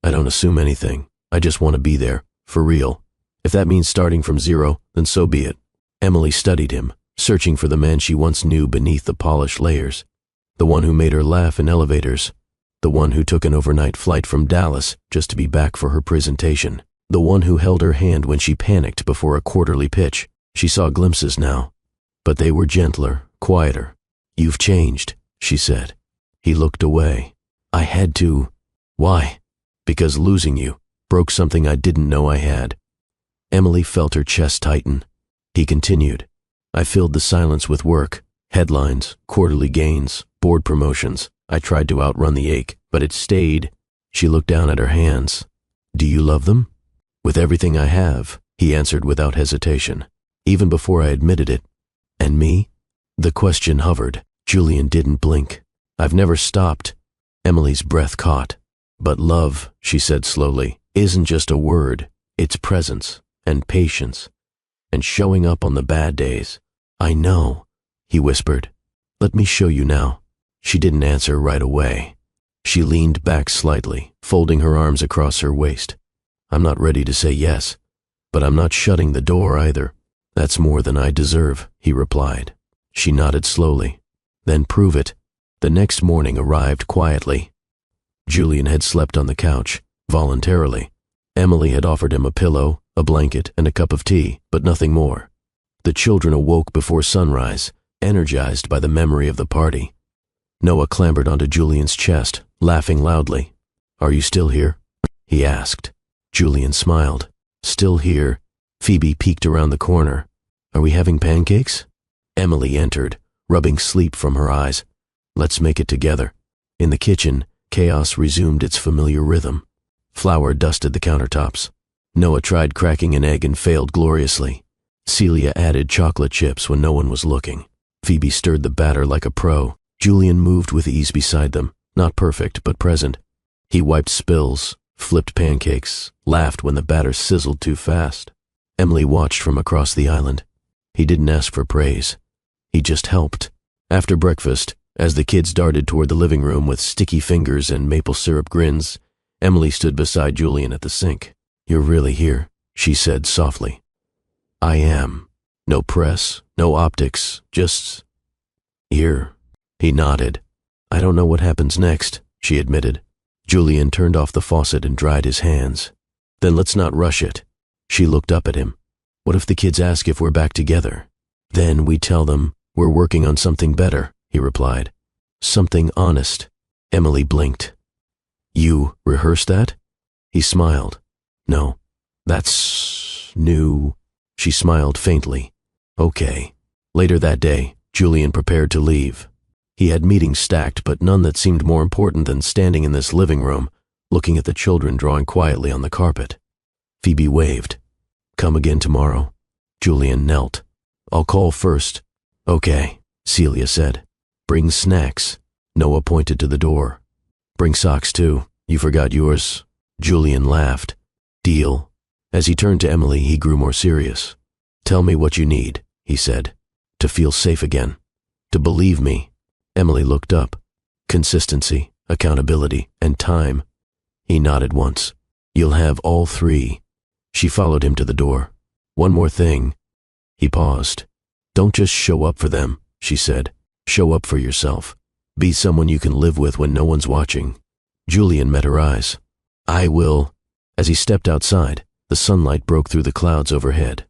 "I don't assume anything. I just want to be there, for real. If that means starting from zero, then so be it." Emily studied him, searching for the man she once knew beneath the polished layers. The one who made her laugh in elevators. The one who took an overnight flight from Dallas just to be back for her presentation. The one who held her hand when she panicked before a quarterly pitch. She saw glimpses now, but they were gentler, quieter. "You've changed," she said. He looked away. "I had to." "Why?" "Because losing you broke something I didn't know I had." Emily felt her chest tighten. He continued. "I filled the silence with work, headlines, quarterly gains, board promotions. I tried to outrun the ache, but it stayed." She looked down at her hands. "Do you love them?" "With everything I have," he answered without hesitation, even before I admitted it. "And me?" The question hovered. Julian didn't blink. "I've never stopped." Emily's breath caught. "But love," she said slowly, "isn't just a word. It's presence and patience and showing up on the bad days." "I know," he whispered. "Let me show you now." She didn't answer right away. She leaned back slightly, folding her arms across her waist. "I'm not ready to say yes, but I'm not shutting the door either." "That's more than I deserve," he replied. She nodded slowly. "Then prove it." The next morning arrived quietly. Julian had slept on the couch, voluntarily. Emily had offered him a pillow, a blanket, and a cup of tea, but nothing more. The children awoke before sunrise, energized by the memory of the party. Noah clambered onto Julian's chest, laughing loudly. "Are you still here?" he asked. Julian smiled. "Still here." Phoebe peeked around the corner. "Are we having pancakes?" Emily entered, rubbing sleep from her eyes. "Let's make it together." In the kitchen, chaos resumed its familiar rhythm. Flour dusted the countertops. Noah tried cracking an egg and failed gloriously. Celia added chocolate chips when no one was looking. Phoebe stirred the batter like a pro. Julian moved with ease beside them, not perfect, but present. He wiped spills, flipped pancakes, laughed when the batter sizzled too fast. Emily watched from across the island. He didn't ask for praise. He just helped. After breakfast, as the kids darted toward the living room with sticky fingers and maple syrup grins, Emily stood beside Julian at the sink. "You're really here," she said softly. "I am. No press, no optics, just here." He nodded. "I don't know what happens next," she admitted. Julian turned off the faucet and dried his hands. "Then let's not rush it." She looked up at him. "What if the kids ask if we're back together?" "Then we tell them we're working on something better," he replied. "Something honest." Emily blinked. "You rehearsed that?" He smiled. "No, that's new." She smiled faintly. "Okay." Later that day, Julian prepared to leave. He had meetings stacked, but none that seemed more important than standing in this living room, looking at the children drawing quietly on the carpet. Phoebe waved. "Come again tomorrow." Julian knelt. "I'll call first." "Okay," Celia said. "Bring snacks." Noah pointed to the door. "Bring socks too. You forgot yours." Julian laughed. "Deal." As he turned to Emily, he grew more serious. "Tell me what you need," he said. "To feel safe again. To believe me." Emily looked up. "Consistency, accountability, and time." He nodded once. "You'll have all three." She followed him to the door. "One more thing." He paused. "Don't just show up for them," she said. "Show up for yourself. Be someone you can live with when no one's watching." Julian met her eyes. "I will." As he stepped outside, the sunlight broke through the clouds overhead.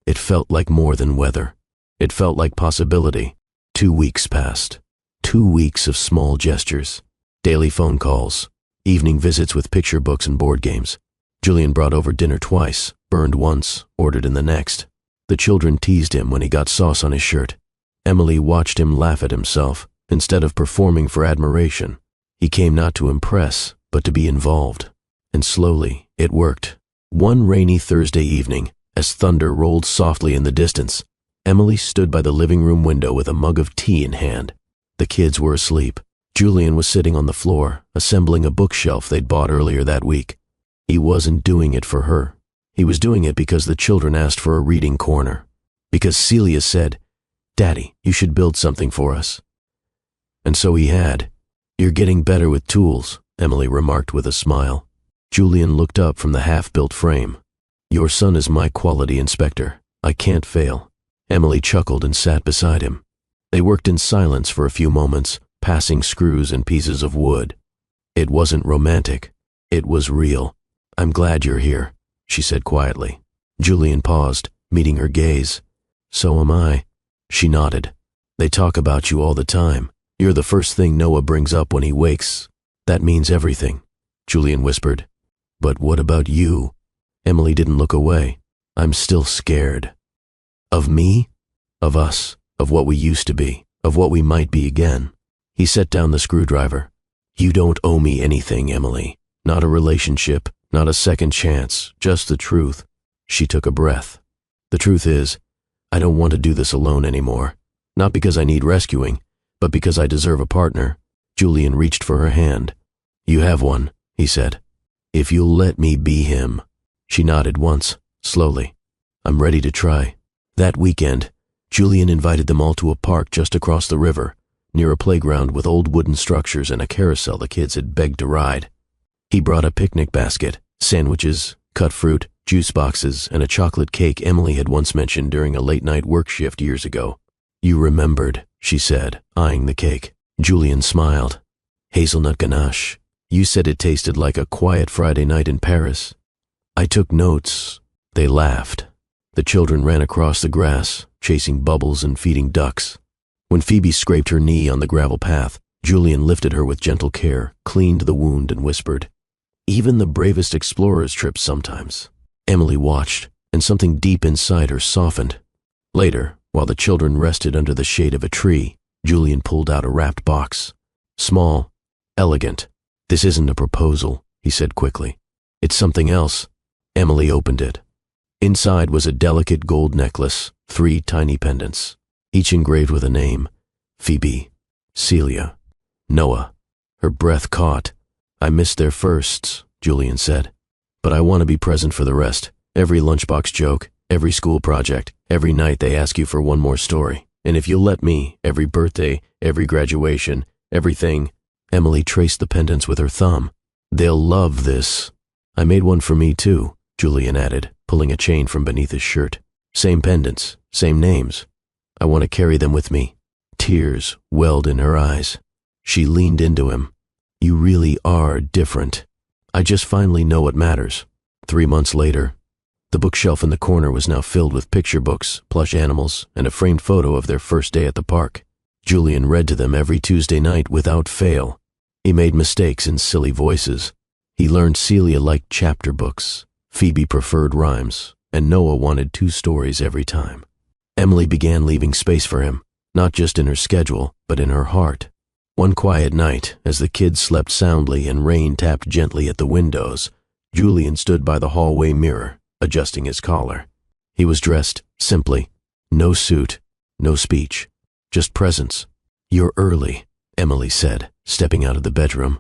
It felt like more than weather. It felt like possibility. 2 weeks passed. 2 weeks of small gestures. Daily phone calls. Evening visits with picture books and board games. Julian brought over dinner twice, burned once, ordered in the next. The children teased him when he got sauce on his shirt. Emily watched him laugh at himself, instead of performing for admiration. He came not to impress, but to be involved. And slowly, it worked. One rainy Thursday evening, as thunder rolled softly in the distance, Emily stood by the living room window with a mug of tea in hand. The kids were asleep. Julian was sitting on the floor, assembling a bookshelf they'd bought earlier that week. He wasn't doing it for her. He was doing it because the children asked for a reading corner. Because Celia said, "Daddy, you should build something for us." And so he had. "You're getting better with tools," Emily remarked with a smile. Julian looked up from the half-built frame. "Your son is my quality inspector. I can't fail." Emily chuckled and sat beside him. They worked in silence for a few moments, passing screws and pieces of wood. It wasn't romantic. It was real. "I'm glad you're here," she said quietly. Julian paused, meeting her gaze. "So am I." She nodded. "They talk about you all the time. You're the first thing Noah brings up when he wakes. That means everything," Julian whispered. "But what about you?" Emily didn't look away. "I'm still scared." "Of me? Of us, of what we used to be, of what we might be again." He set down the screwdriver. "You don't owe me anything, Emily. Not a relationship, not a second chance, just the truth." She took a breath. "The truth is, I don't want to do this alone anymore. Not because I need rescuing, but because I deserve a partner." Julian reached for her hand. "You have one," he said. "If you'll let me be him." She nodded once, slowly. "I'm ready to try." That weekend, Julian invited them all to a park just across the river, near a playground with old wooden structures and a carousel the kids had begged to ride. He brought a picnic basket, sandwiches, cut fruit, juice boxes, and a chocolate cake Emily had once mentioned during a late-night work shift years ago. "You remembered," she said, eyeing the cake. Julian smiled. "Hazelnut ganache. You said it tasted like a quiet Friday night in Paris." I took notes. They laughed. The children ran across the grass, chasing bubbles and feeding ducks. When Phoebe scraped her knee on the gravel path, Julian lifted her with gentle care, cleaned the wound, and whispered, "Even the bravest explorers trip sometimes." Emily watched, and something deep inside her softened. Later, while the children rested under the shade of a tree, Julian pulled out a wrapped box. Small, elegant. "This isn't a proposal," he said quickly. "It's something else." Emily opened it. Inside was a delicate gold necklace, 3 tiny pendants, each engraved with a name: Phoebe, Celia, Noah. Her breath caught. "I missed their firsts," Julian said. "But I want to be present for the rest. Every lunchbox joke, every school project, every night they ask you for one more story. And if you'll let me, every birthday, every graduation, everything." Emily traced the pendants with her thumb. "They'll love this." "I made one for me too," Julian added, pulling a chain from beneath his shirt. "Same pendants, same names. I want to carry them with me." Tears welled in her eyes. She leaned into him. "You really are different. I just finally know what matters." 3 months later, the bookshelf in the corner was now filled with picture books, plush animals, and a framed photo of their first day at the park. Julian read to them every Tuesday night without fail. He made mistakes in silly voices. He learned Celia liked chapter books, Phoebe preferred rhymes, and Noah wanted 2 stories every time. Emily began leaving space for him, not just in her schedule, but in her heart. One quiet night, as the kids slept soundly and rain tapped gently at the windows, Julian stood by the hallway mirror, adjusting his collar. He was dressed simply. No suit, no speech, just presence. "You're early," Emily said, stepping out of the bedroom.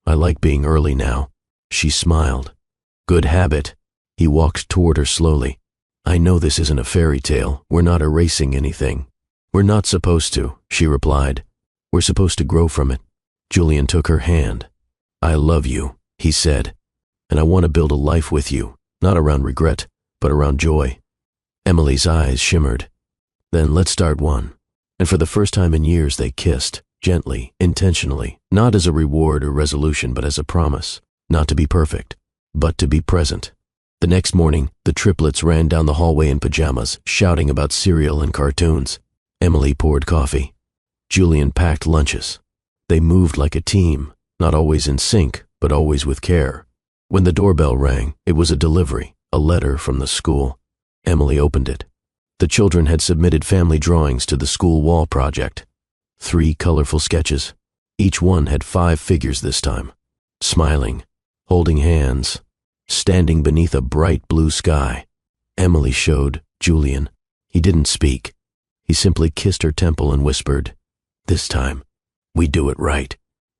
"I like being early now." She smiled. "Good habit." He walked toward her slowly. "I know this isn't a fairy tale. We're not erasing anything." "We're not supposed to," she replied. "We're supposed to grow from it." Julian took her hand. "I love you," he said, "and I want to build a life with you, not around regret, but around joy." Emily's eyes shimmered. "Then let's start one." And for the first time in years they kissed, gently, intentionally, not as a reward or resolution, but as a promise, not to be perfect, but to be present. The next morning, the triplets ran down the hallway in pajamas, shouting about cereal and cartoons. Emily poured coffee. Julian packed lunches. They moved like a team, not always in sync, but always with care. When the doorbell rang, it was a delivery, a letter from the school. Emily opened it. The children had submitted family drawings to the school wall project. 3 colorful sketches. Each one had 5 figures this time. Smiling, holding hands, standing beneath a bright blue sky. Emily showed Julian. He didn't speak. He simply kissed her temple and whispered, "This time, we do it right."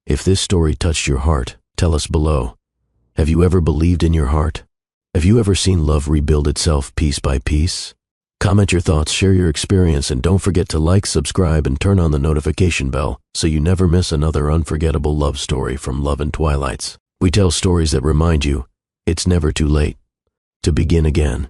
If this story touched your heart, tell us below. Have you ever believed in your heart? Have you ever seen love rebuild itself piece by piece? Comment your thoughts, share your experience, and don't forget to like, subscribe, and turn on the notification bell so you never miss another unforgettable love story from Love and Twilights. We tell stories that remind you it's never too late to begin again.